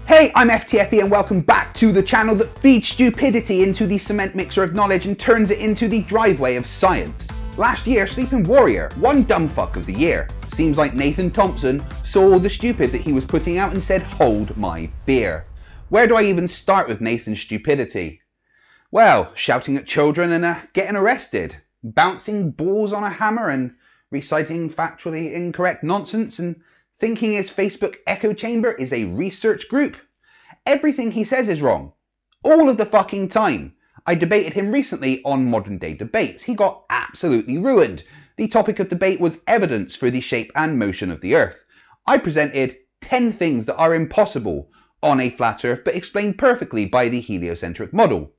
Hey, I'm FTFE and welcome back to the channel that feeds stupidity into the cement mixer of knowledge and turns it into the driveway of science. Last year, Sleeping Warrior won Dumb Fuck of the Year. Seems like Nathan Thompson saw the stupid that he was putting out and said, hold my beer. Where do I even start with Nathan's stupidity? Well, shouting at children and getting arrested, bouncing balls on a hammer and reciting factually incorrect nonsense and thinking his Facebook echo chamber is a research group. Everything he says is wrong. All of the fucking time. I debated him recently on Modern Day Debates. He got absolutely ruined. The topic of debate was evidence for the shape and motion of the Earth. I presented 10 things that are impossible on a flat Earth but explained perfectly by the heliocentric model.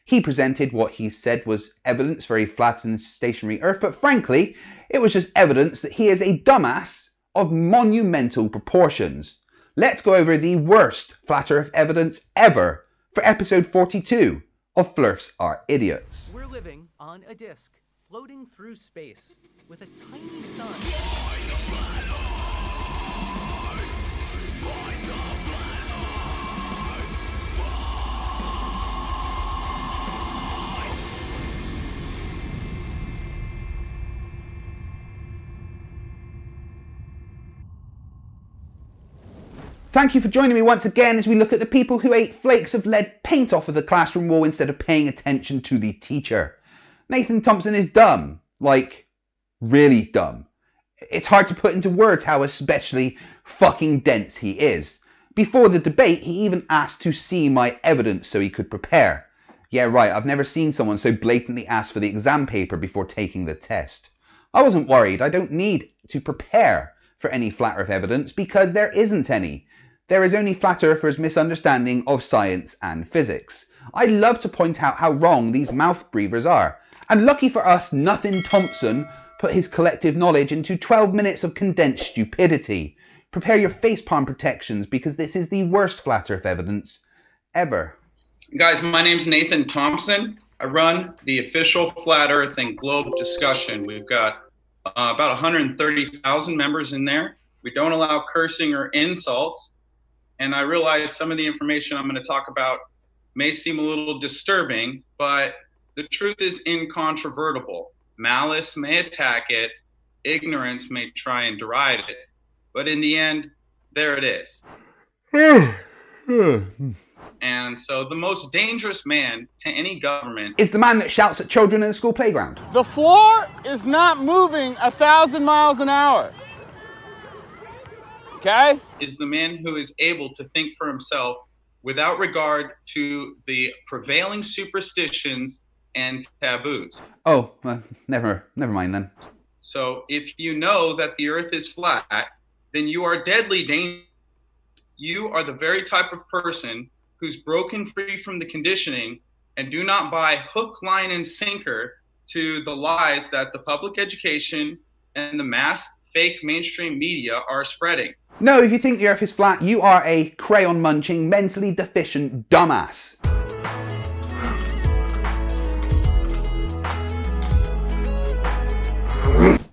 He presented what he said was evidence for a flat and stationary Earth, but frankly, it was just evidence that he is a dumbass of monumental proportions. Let's go over the worst flat Earth evidence ever for episode 42 of Flirfs Are Idiots. We're living on a disk, floating through space, with a tiny sun. Thank you for joining me once again as we look at the people who ate flakes of lead paint off of the classroom wall instead of paying attention to the teacher. Nathan Thompson is dumb. Like, really dumb. It's hard to put into words how especially fucking dense he is. Before the debate, he even asked to see my evidence so he could prepare. Yeah, right, I've never seen someone so blatantly ask for the exam paper before taking the test. I wasn't worried. I don't need to prepare for any flat Earth evidence because there isn't any. There is only flat earthers' misunderstanding of science and physics. I love to point out how wrong these mouth breathers are. And lucky for us, Nothing Thompson put his collective knowledge into 12 minutes of condensed stupidity. Prepare your facepalm protections because this is the worst flat Earth evidence ever. Guys, my name's Nathan Thompson. I run the official Flat Earth and Globe discussion. We've got about 130,000 members in there. We don't allow cursing or insults. And I realize some of the information I'm going to talk about may seem a little disturbing, but the truth is incontrovertible. Malice may attack it, ignorance may try and deride it, but in the end, there it is. And so the most dangerous man to any government is the man that shouts at children in a school playground. The floor is not moving 1,000 miles an hour. Okay? Is the man who is able to think for himself without regard to the prevailing superstitions and taboos. Oh, well, never mind then. So if you know that the Earth is flat, then you are deadly dangerous. You are the very type of person who's broken free from the conditioning and do not buy hook, line, and sinker to the lies that the public education and the mass fake mainstream media are spreading. No, if you think the Earth is flat, you are a crayon-munching, mentally deficient dumbass.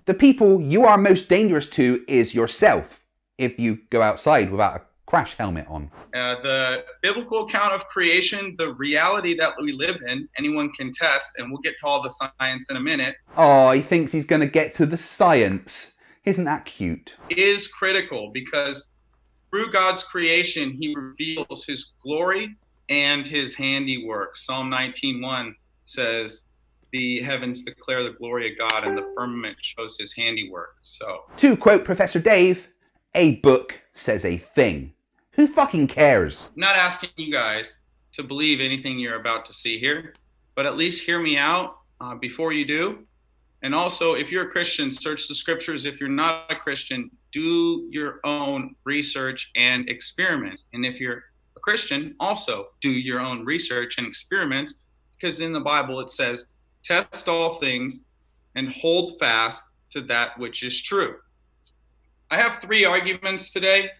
The people you are most dangerous to is yourself, if you go outside without a crash helmet on. The biblical account of creation, the reality that we live in, anyone can test, and we'll get to all the science in a minute. Oh, he thinks he's going to get to the science. Isn't that cute? Is critical because through God's creation, he reveals his glory and his handiwork. Psalm 19:1 says, the heavens declare the glory of God and the firmament shows his handiwork. So, to quote Professor Dave, a book says a thing. Who fucking cares? I'm not asking you guys to believe anything you're about to see here, but at least hear me out before you do. And also, if you're a Christian, search the scriptures. If you're not a Christian, do your own research and experiments. And if you're a Christian, also do your own research and experiments, because in the Bible it says, test all things and hold fast to that which is true. I have 3 arguments today.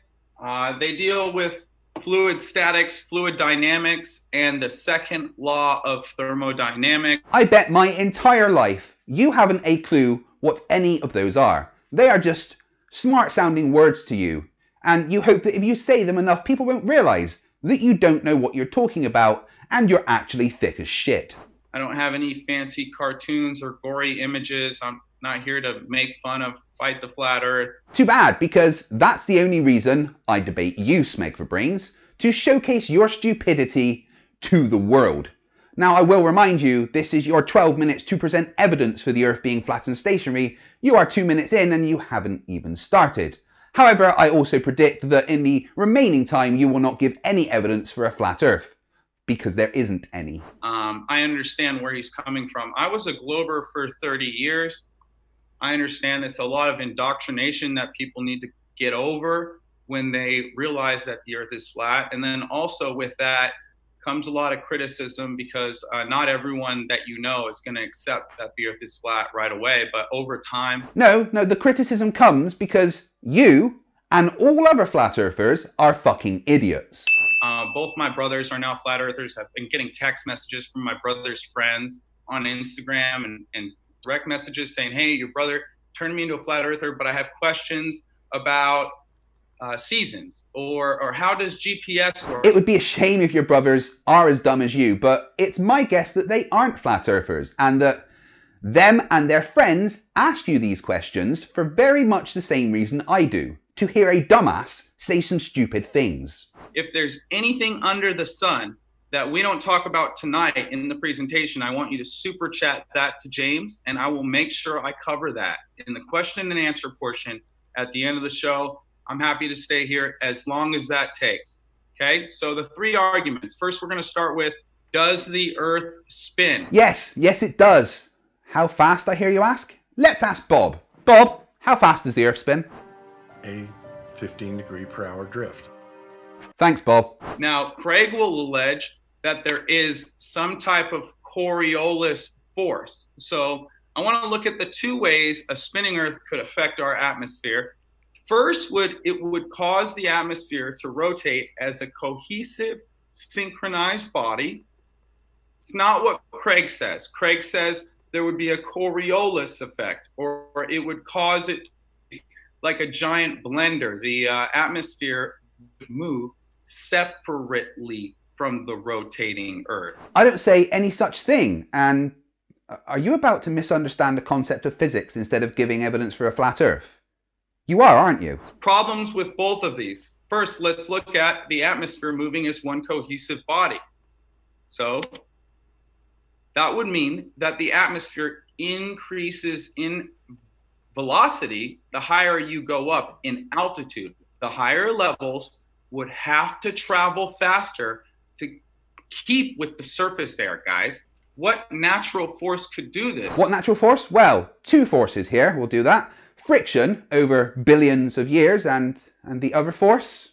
They deal with fluid statics, fluid dynamics, and the second law of thermodynamics. I bet my entire life you haven't a clue what any of those are. They are just smart sounding words to you, and you hope that if you say them enough, people won't realise that you don't know what you're talking about and you're actually thick as shit. I don't have any fancy cartoons or gory images. I'm not here to make fun of Fight the Flat Earth. Too bad, because that's the only reason I debate you, Smeg for Brains, to showcase your stupidity to the world. Now, I will remind you, this is your 12 minutes to present evidence for the Earth being flat and stationary. You are 2 minutes in and you haven't even started. However, I also predict that in the remaining time you will not give any evidence for a flat Earth, because there isn't any. I understand where he's coming from. I was a Glober for 30 years. I understand it's a lot of indoctrination that people need to get over when they realize that the Earth is flat. And then also with that comes a lot of criticism, because not everyone that you know is going to accept that the Earth is flat right away, but over time... No, the criticism comes because you and all other flat earthers are fucking idiots. Both my brothers are now flat earthers. I've been getting text messages from my brother's friends on Instagram and direct messages saying, hey, your brother turned me into a flat earther, but I have questions about seasons, or how does GPS work? It would be a shame if your brothers are as dumb as you, but it's my guess that they aren't flat earthers, and that them and their friends ask you these questions for very much the same reason I do, to hear a dumbass say some stupid things. If there's anything under the sun that we don't talk about tonight in the presentation, I want you to super chat that to James, and I will make sure I cover that in the question and answer portion at the end of the show. I'm happy to stay here as long as that takes. Okay, so the three arguments. First, we're going to start with, does the Earth spin? Yes, it does. How fast, I hear you ask? Let's ask Bob. Bob, how fast does the Earth spin? A 15-degree-per-hour drift. Thanks, Bob. Now, Craig will allege that there is some type of Coriolis force. So I want to look at the two ways a spinning Earth could affect our atmosphere. First, it would cause the atmosphere to rotate as a cohesive, synchronized body. It's not what Craig says. Craig says there would be a Coriolis effect, or it would cause it to be like a giant blender. The atmosphere would move separately from the rotating Earth. I don't say any such thing, and are you about to misunderstand the concept of physics instead of giving evidence for a flat Earth? You are, aren't you? Problems with both of these. First, let's look at the atmosphere moving as one cohesive body. So that would mean that the atmosphere increases in velocity the higher you go up in altitude. The higher levels would have to travel faster to keep with the surface air, guys. What natural force could do this? What natural force? Well, two forces here will do that. Friction over billions of years, and the other force?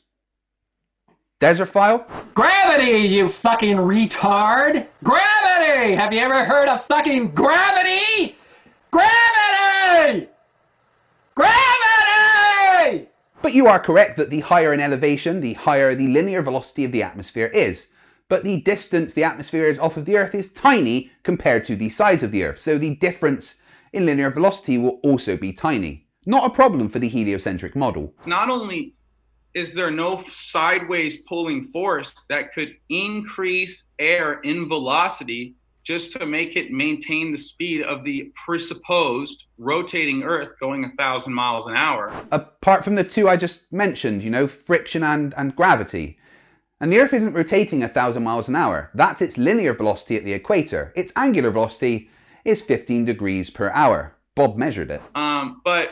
Desertfile? Gravity, you fucking retard! Gravity! Have you ever heard of fucking gravity? Gravity! Gravity! But you are correct that the higher in elevation, the higher the linear velocity of the atmosphere is. But the distance the atmosphere is off of the Earth is tiny compared to the size of the Earth, so the difference in linear velocity will also be tiny. Not a problem for the heliocentric model. Not only is there no sideways pulling force that could increase air in velocity just to make it maintain the speed of the presupposed rotating Earth going 1,000 miles an hour. Apart from the two I just mentioned, friction and gravity. And the Earth isn't rotating 1,000 miles an hour. That's its linear velocity at the equator. Its angular velocity is 15 degrees per hour. Bob measured it. But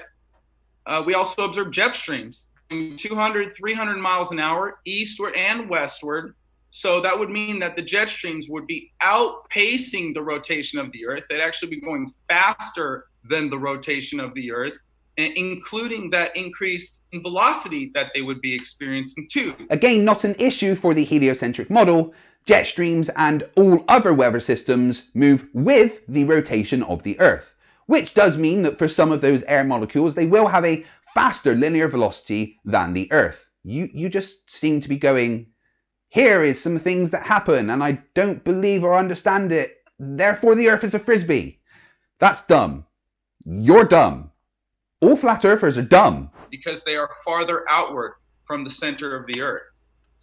we also observe jet streams 200, 300 miles an hour, eastward and westward. So that would mean that the jet streams would be outpacing the rotation of the Earth. They'd actually be going faster than the rotation of the Earth, including that increase in velocity that they would be experiencing too. Again, not an issue for the heliocentric model. Jet streams and all other weather systems move with the rotation of the Earth, which does mean that for some of those air molecules, they will have a faster linear velocity than the Earth. You just seem to be going, here is some things that happen, and I don't believe or understand it, therefore the Earth is a frisbee. That's dumb. You're dumb. All flat earthers are dumb. Because they are farther outward from the center of the Earth.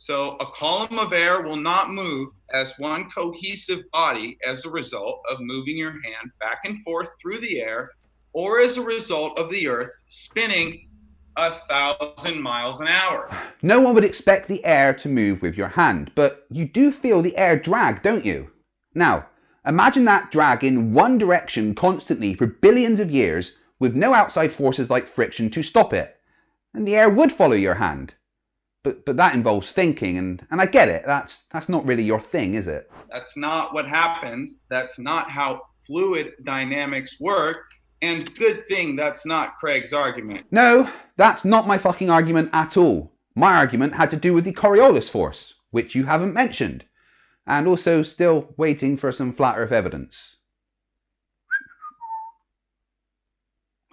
So a column of air will not move as one cohesive body as a result of moving your hand back and forth through the air, or as a result of the earth spinning 1,000 miles an hour. No one would expect the air to move with your hand, but you do feel the air drag, don't you? Now, imagine that drag in one direction constantly for billions of years with no outside forces like friction to stop it, and the air would follow your hand. But that involves thinking, and I get it, that's not really your thing, is it? That's not what happens. That's not how fluid dynamics work, and good thing that's not Craig's argument. No, that's not my fucking argument at all. My argument had to do with the Coriolis force, which you haven't mentioned, and also still waiting for some flat earth evidence.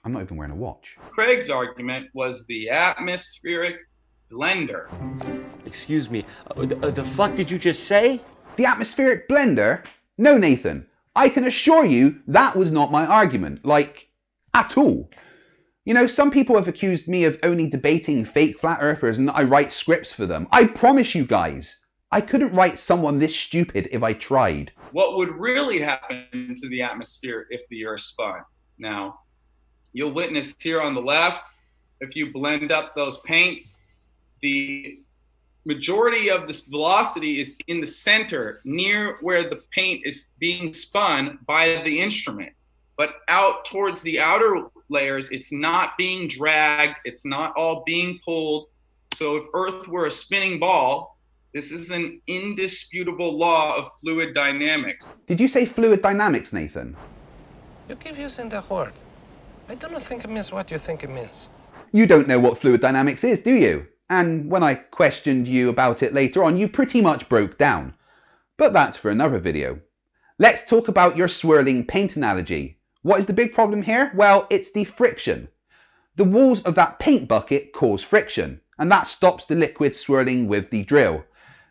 I'm not even wearing a watch. Craig's argument was the atmospheric blender. Excuse me, the fuck did you just say? The atmospheric blender? No, Nathan, I can assure you that was not my argument, like, at all. You know, some people have accused me of only debating fake flat earthers and that I write scripts for them. I promise you guys, I couldn't write someone this stupid if I tried. What would really happen to the atmosphere if the earth spun? Now, you'll witness here on the left, if you blend up those paints, the majority of this velocity is in the center, near where the paint is being spun by the instrument. But out towards the outer layers, it's not being dragged, it's not all being pulled. So if Earth were a spinning ball, this is an indisputable law of fluid dynamics. Did you say fluid dynamics, Nathan? You keep using the word. I don't think it means what you think it means. You don't know what fluid dynamics is, do you? And when I questioned you about it later on, you pretty much broke down. But that's for another video. Let's talk about your swirling paint analogy. What is the big problem here? Well, it's the friction. The walls of that paint bucket cause friction, and that stops the liquid swirling with the drill.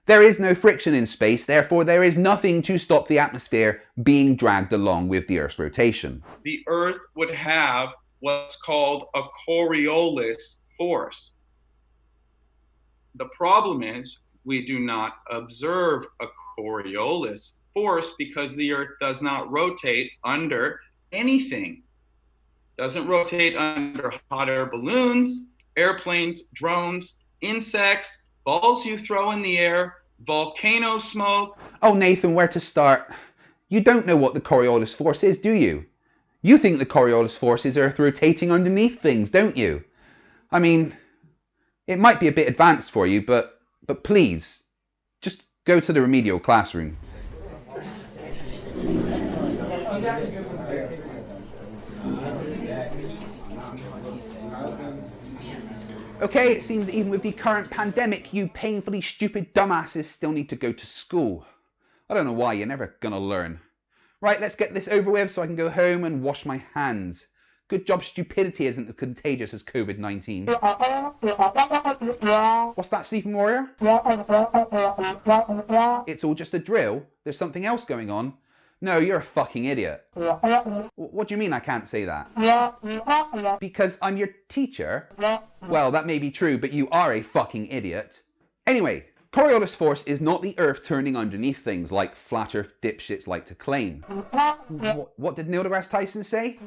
There is no friction in space, therefore there is nothing to stop the atmosphere being dragged along with the Earth's rotation. The Earth would have what's called a Coriolis force. The problem is we do not observe a Coriolis force because the Earth does not rotate under anything. Doesn't rotate under hot air balloons, airplanes, drones, insects, balls you throw in the air, volcano smoke. Oh, Nathan, where to start? You don't know what the Coriolis force is, do you? You think the Coriolis force is Earth rotating underneath things, don't you? I mean, it might be a bit advanced for you, but please, just go to the remedial classroom. Okay, it seems that even with the current pandemic, you painfully stupid dumbasses still need to go to school. I don't know why, you're never gonna learn. Right, let's get this over with so I can go home and wash my hands. Good job stupidity isn't as contagious as COVID-19. What's that, Sleeping Warrior? It's all just a drill? There's something else going on? No, you're a fucking idiot. What do you mean I can't say that? Because I'm your teacher? Well, that may be true, but you are a fucking idiot. Anyway, Coriolis force is not the Earth turning underneath things like flat Earth dipshits like to claim. What did Neil deGrasse Tyson say?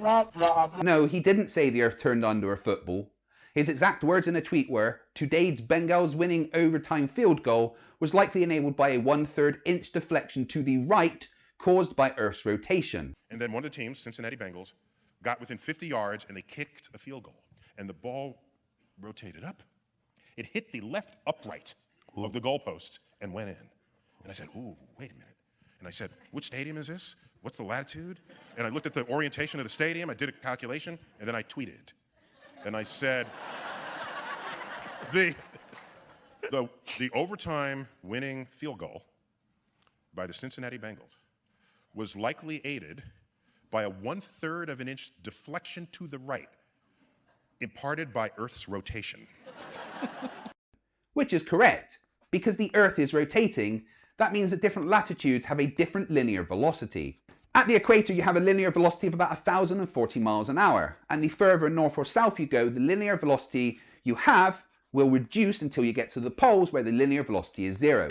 No, he didn't say the Earth turned under a football. His exact words in a tweet were, "Today's Bengals winning overtime field goal was likely enabled by a 1/3 inch deflection to the right caused by Earth's rotation." And then one of the teams, Cincinnati Bengals, got within 50 yards and they kicked a field goal. And the ball rotated up. It hit the left upright of the goalpost and went in. And I said, ooh, wait a minute. And I said, which stadium is this? What's the latitude? And I looked at the orientation of the stadium, I did a calculation, and then I tweeted. And I said, the overtime winning field goal by the Cincinnati Bengals was likely aided by a 1/3 of an inch deflection to the right, imparted by Earth's rotation. Which is correct. Because the Earth is rotating, that means that different latitudes have a different linear velocity. At the equator, you have a linear velocity of about 1,040 miles an hour, and the further north or south you go, the linear velocity you have will reduce until you get to the poles where the linear velocity is 0.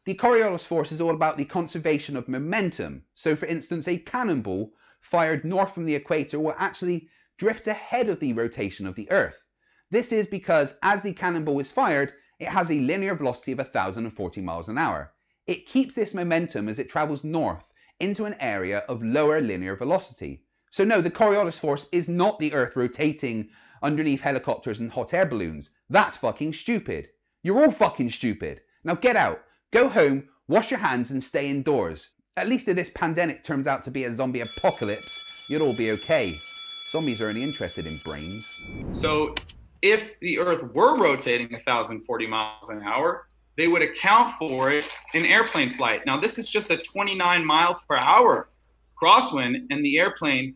The Coriolis force is all about the conservation of momentum. So for instance, a cannonball fired north from the equator will actually drift ahead of the rotation of the Earth. This is because as the cannonball is fired, it has a linear velocity of 1,040 miles an hour. It keeps this momentum as it travels north into an area of lower linear velocity. So no, the Coriolis force is not the Earth rotating underneath helicopters and hot air balloons. That's fucking stupid. You're all fucking stupid. Now get out, go home, wash your hands and stay indoors. At least if this pandemic turns out to be a zombie apocalypse, you'll all be okay. Zombies are only interested in brains. So if the Earth were rotating 1,040 miles an hour, they would account for it in airplane flight. Now this is just a 29 mile per hour crosswind and the airplane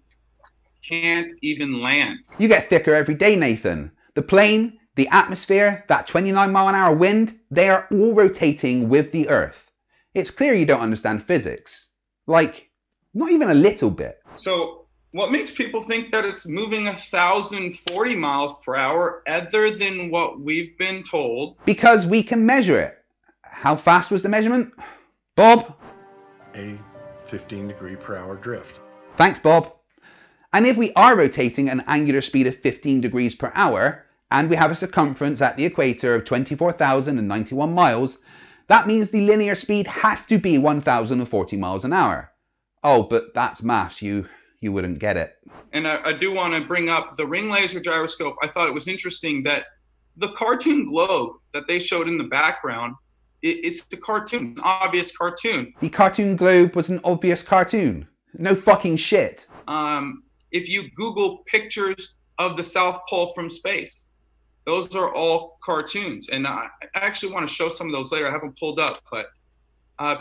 can't even land. You get thicker every day, Nathan. The plane, the atmosphere, that 29 mile an hour wind, they are all rotating with the Earth. It's clear you don't understand physics. Like, not even a little bit. So what makes people think that it's moving 1,040 miles per hour other than what we've been told? Because we can measure it. How fast was the measurement? Bob? A 15 degree per hour drift. Thanks, Bob. And if we are rotating at an angular speed of 15 degrees per hour, and we have a circumference at the equator of 24,091 miles, that means the linear speed has to be 1,040 miles an hour. Oh, but that's maths, you wouldn't get it. And I do want to bring up the ring laser gyroscope. I thought it was interesting that the cartoon globe that they showed in the background, it's the cartoon, an obvious cartoon. The cartoon globe was an obvious cartoon. No fucking shit. If you Google pictures of the South Pole from space, those are all cartoons. And I actually want to show some of those later. I haven't pulled up, but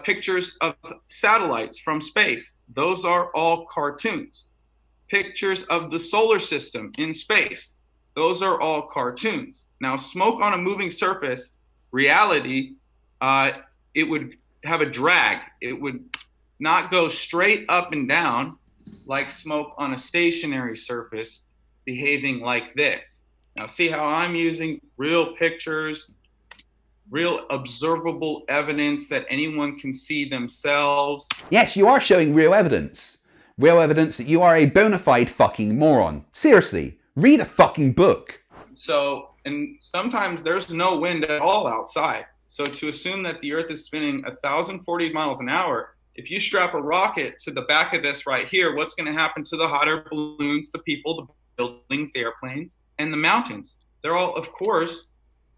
pictures of satellites from space, those are all cartoons. Pictures of the solar system in space, those are all cartoons. Now, smoke on a moving surface, reality, it would have a drag. It would not go straight up and down like smoke on a stationary surface behaving like this. Now see how I'm using real pictures, real observable evidence that anyone can see themselves. Yes, you are showing real evidence. Real evidence that you are a bona fide fucking moron. Seriously, read a fucking book. So, and sometimes there's no wind at all outside. So to assume that the Earth is spinning 1,040 miles an hour, if you strap a rocket to the back of this right here, what's going to happen to the hot air balloons, the people, the buildings, the airplanes, and the mountains? They're all, of course,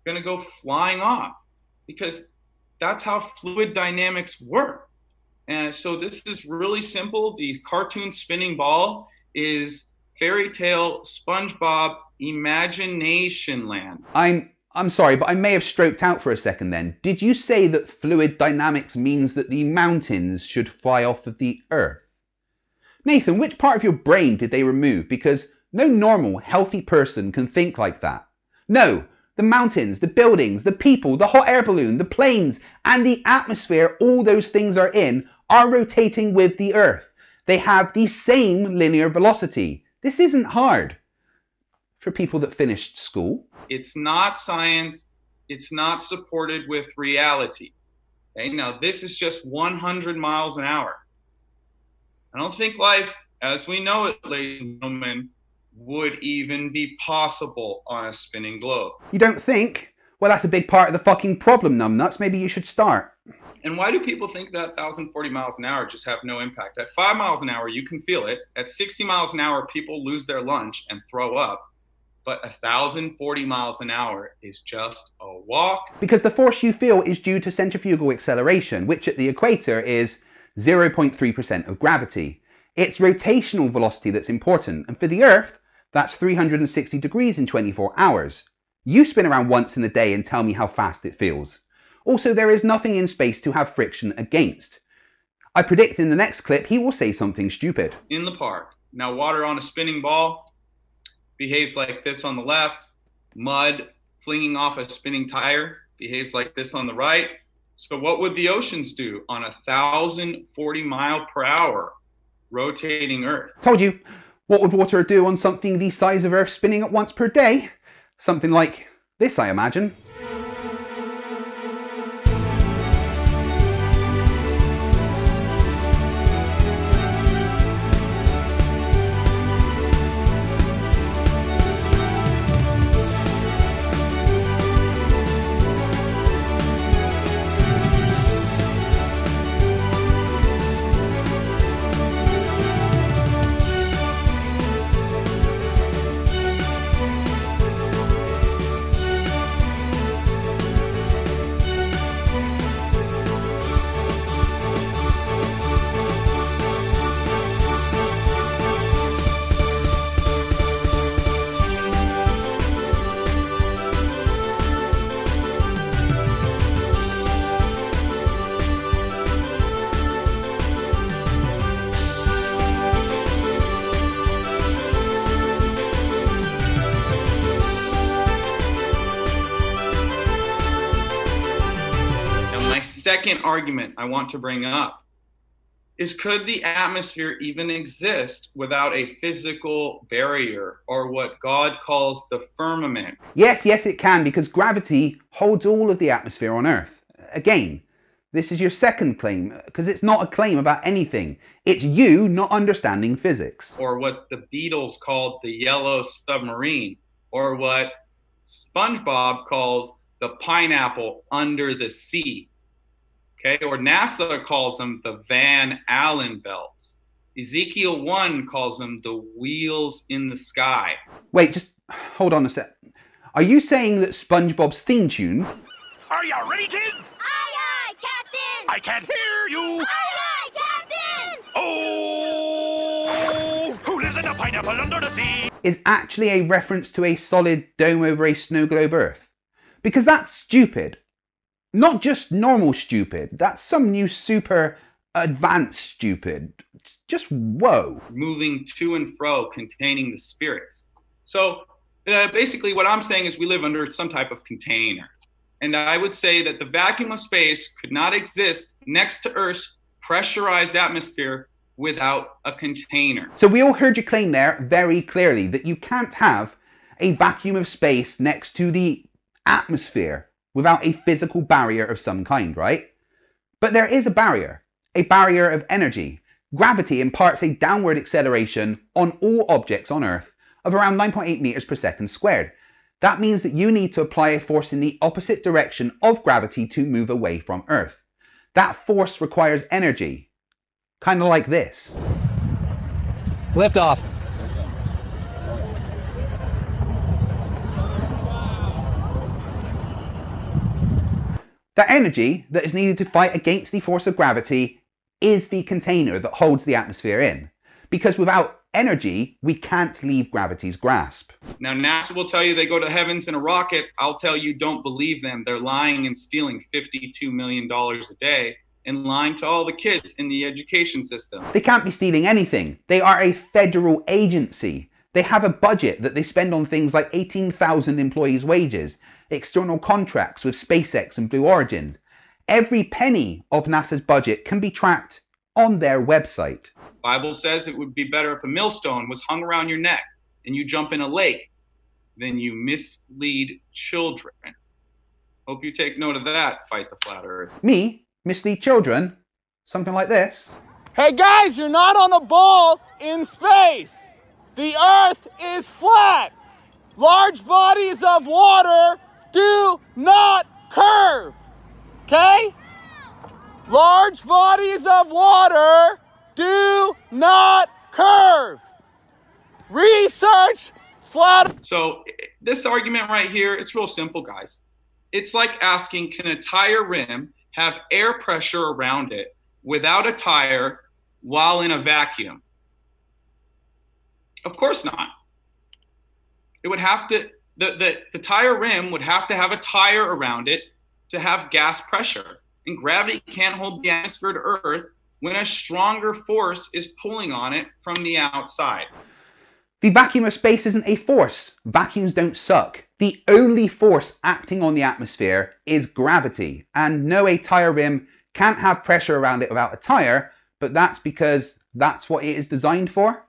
going to go flying off because that's how fluid dynamics work. And so this is really simple. The cartoon spinning ball is fairy tale SpongeBob imagination land. I'm sorry, but I may have stroked out for a second then. Did you say that fluid dynamics means that the mountains should fly off of the Earth? Nathan, which part of your brain did they remove? Because no normal, healthy person can think like that. No, the mountains, the buildings, the people, the hot air balloon, the planes, and the atmosphere all those things are in are rotating with the Earth. They have the same linear velocity. This isn't hard for people that finished school. It's not science. It's not supported with reality. Okay, now this is just 100 miles an hour. I don't think life, as we know it, ladies and gentlemen, would even be possible on a spinning globe. You don't think? Well, that's a big part of the fucking problem, numbnuts. Maybe you should start. And why do people think that 1,040 miles an hour just have no impact? At 5 miles an hour, you can feel it. At 60 miles an hour, people lose their lunch and throw up. But 1,040 miles an hour is just a walk. Because the force you feel is due to centrifugal acceleration, which at the equator is 0.3% of gravity. It's rotational velocity that's important, and for the Earth, that's 360 degrees in 24 hours. You spin around once in a day and tell me how fast it feels. Also, there is nothing in space to have friction against. I predict in the next clip he will say something stupid. In the park. Now, water on a spinning ball behaves like this on the left. Mud flinging off a spinning tire behaves like this on the right. So what would the oceans do on 1,040 mile per hour rotating Earth? Told you. What would water do on something the size of Earth spinning at once per day? Something like This, I imagine. Second argument I want to bring up is, could the atmosphere even exist without a physical barrier, or what God calls the firmament? Yes, it can, because gravity holds all of the atmosphere on Earth. Again, this is your second claim, because it's not a claim about anything. It's you not understanding physics. Or what the Beatles called the yellow submarine, or what SpongeBob calls the pineapple under the sea. Okay, or NASA calls them the Van Allen belts. Ezekiel 1 calls them the wheels in the sky. Wait, just hold on a sec. Are you saying that SpongeBob's theme tune... Are you ready, kids? Aye, aye, Captain! I can't hear you! Aye, aye, Captain! Oh! Who lives in a pineapple under the sea? ...is actually a reference to a solid dome over a snow globe Earth? Because that's stupid. Not just normal stupid, that's some new super advanced stupid. Just whoa. Moving to and fro, containing the spirits. So basically what I'm saying is we live under some type of container. And I would say that the vacuum of space could not exist next to Earth's pressurized atmosphere without a container. So we all heard you claim there very clearly that you can't have a vacuum of space next to the atmosphere without a physical barrier of some kind, right? But there is a barrier of energy. Gravity imparts a downward acceleration on all objects on Earth of around 9.8 meters per second squared. That means that you need to apply a force in the opposite direction of gravity to move away from Earth. That force requires energy, kind of like this. Lift off. That energy that is needed to fight against the force of gravity is the container that holds the atmosphere in. Because without energy, we can't leave gravity's grasp. Now, NASA will tell you they go to heavens in a rocket. I'll tell you, don't believe them. They're lying and stealing $52 million a day and lying to all the kids in the education system. They can't be stealing anything. They are a federal agency. They have a budget that they spend on things like 18,000 employees' wages, external contracts with SpaceX and Blue Origin. Every penny of NASA's budget can be tracked on their website. The Bible says it would be better if a millstone was hung around your neck and you jump in a lake than you mislead children. Hope you take note of that, Fight the Flat Earth. Me? Mislead children? Something like this? Hey guys, you're not on a ball in space. The Earth is flat. Large bodies of water do not curve. Okay? Large bodies of water do not curve. Research flat. So this argument right here, it's real simple, guys. It's like asking, can a tire rim have air pressure around it without a tire while in a vacuum? Of course not. It would have to, the tire rim would have to have a tire around it to have gas pressure. And gravity can't hold the atmosphere to Earth when a stronger force is pulling on it from the outside. The vacuum of space isn't a force. Vacuums don't suck. The only force acting on the atmosphere is gravity. And no, a tire rim can't have pressure around it without a tire, but that's because that's what it is designed for.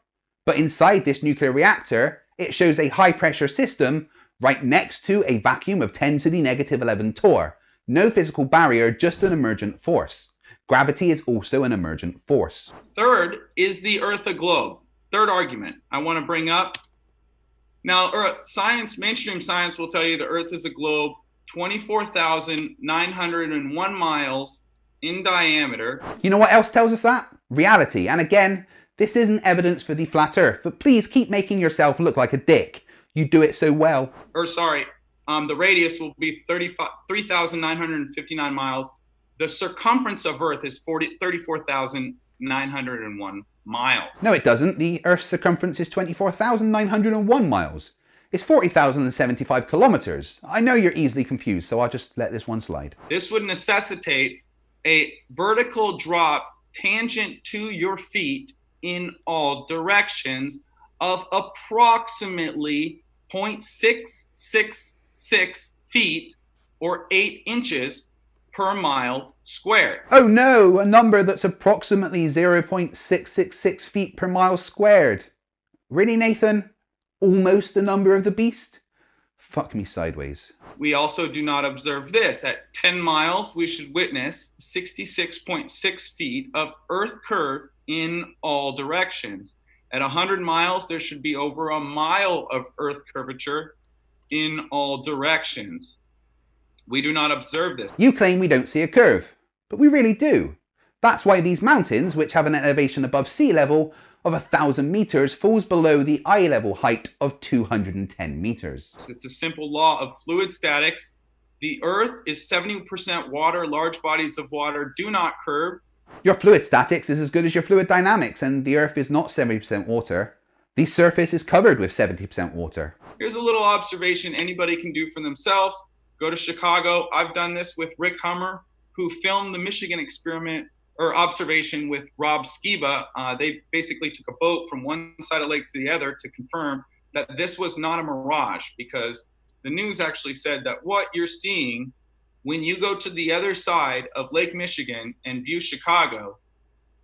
But inside this nuclear reactor, it shows a high pressure system right next to a vacuum of 10 to the negative 11 torr. No physical barrier, just an emergent force. Gravity is also an emergent force. Third, is the Earth a globe? Third argument I want to bring up. Now, science, mainstream science will tell you the Earth is a globe 24,901 miles in diameter. You know what else tells us that? Reality. And again, this isn't evidence for the flat Earth, but please keep making yourself look like a dick. You do it so well. The radius will be 3,959 miles. The circumference of Earth is 34,901 miles. No, it doesn't. The Earth's circumference is 24,901 miles. It's 40,075 kilometers. I know you're easily confused, so I'll just let this one slide. This would necessitate a vertical drop tangent to your feet in all directions of approximately 0.666 feet or 8 inches per mile squared. Oh no, a number that's approximately 0.666 feet per mile squared. Really, Nathan? Almost the number of the beast? Fuck me sideways. We also do not observe this. At 10 miles, we should witness 66.6 feet of Earth curve in all directions. At 100 miles, there should be over a mile of Earth curvature in all directions. We do not observe this. You claim we don't see a curve, but we really do. That's why these mountains, which have an elevation above sea level of 1,000 meters, falls below the eye level height of 210 meters. It's a simple law of fluid statics. The Earth is 70% water. Large bodies of water do not curve. Your fluid statics is as good as your fluid dynamics, and the Earth is not 70% water. The surface is covered with 70% water. Here's a little observation anybody can do for themselves. Go to Chicago. I've done this with Rick Hummer, who filmed the Michigan experiment or observation with Rob Skiba. They basically took a boat from one side of the lake to the other to confirm that this was not a mirage, because the news actually said that what you're seeing when you go to the other side of Lake Michigan and view Chicago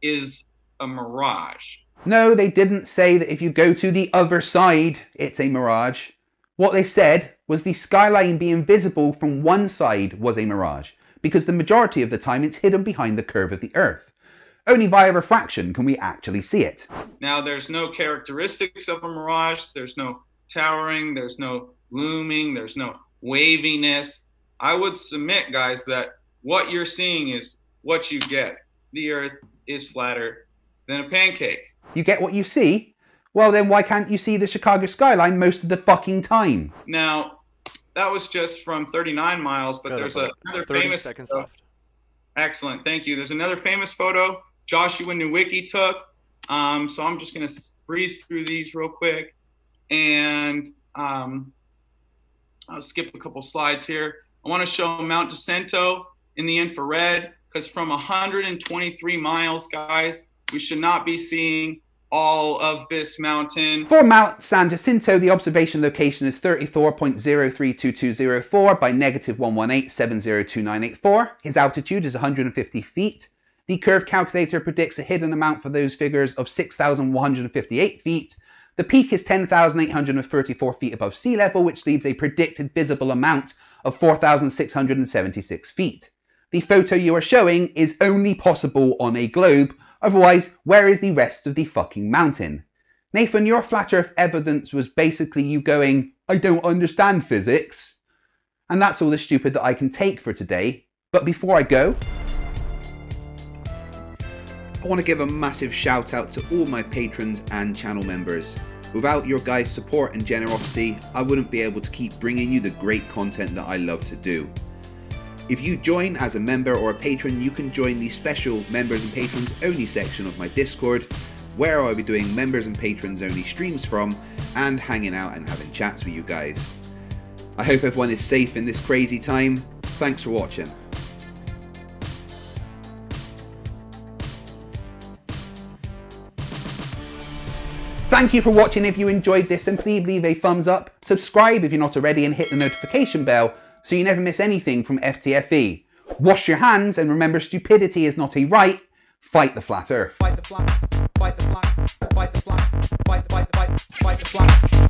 is a mirage. No, they didn't say that if you go to the other side, it's a mirage. What they said was the skyline being visible from one side was a mirage, because the majority of the time it's hidden behind the curve of the Earth. Only via refraction can we actually see it. Now, there's no characteristics of a mirage. There's no towering, there's no looming, there's no waviness. I would submit, guys, that what you're seeing is what you get. The Earth is flatter than a pancake. You get what you see? Well, then why can't you see the Chicago skyline most of the fucking time? Now, that was just from 39 miles, but there's another 30 famous seconds photo. left. Excellent, thank you. There's another famous photo Joshua Nowicki took. So I'm just gonna breeze through these real quick, and I'll skip a couple slides here. I want to show Mount Jacinto in the infrared, because from 123 miles, guys, we should not be seeing all of this mountain. For Mount San Jacinto, the observation location is 34.032204 by negative 118702984. His altitude is 150 feet. The curve calculator predicts a hidden amount for those figures of 6,158 feet. The peak is 10,834 feet above sea level, which leaves a predicted visible amount of 4,676 feet. The photo you are showing is only possible on a globe. Otherwise, where is the rest of the fucking mountain? Nathan, your flat Earth evidence was basically you going, I don't understand physics. And that's all the stupid that I can take for today. But before I go, I want to give a massive shout out to all my patrons and channel members. Without your guys' support and generosity, I wouldn't be able to keep bringing you the great content that I love to do. If you join as a member or a patron, you can join the special members and patrons only section of my Discord, where I'll be doing members and patrons only streams from, and hanging out and having chats with you guys. I hope everyone is safe in this crazy time. Thanks for watching. Thank you for watching. If you enjoyed this, then please leave a thumbs up, subscribe if you're not already, and hit the notification bell so you never miss anything from FTFE. Wash your hands, and remember, stupidity is not a right. Fight the flat Earth. Fight the flat, fight the flat, fight the flat, fight the flat.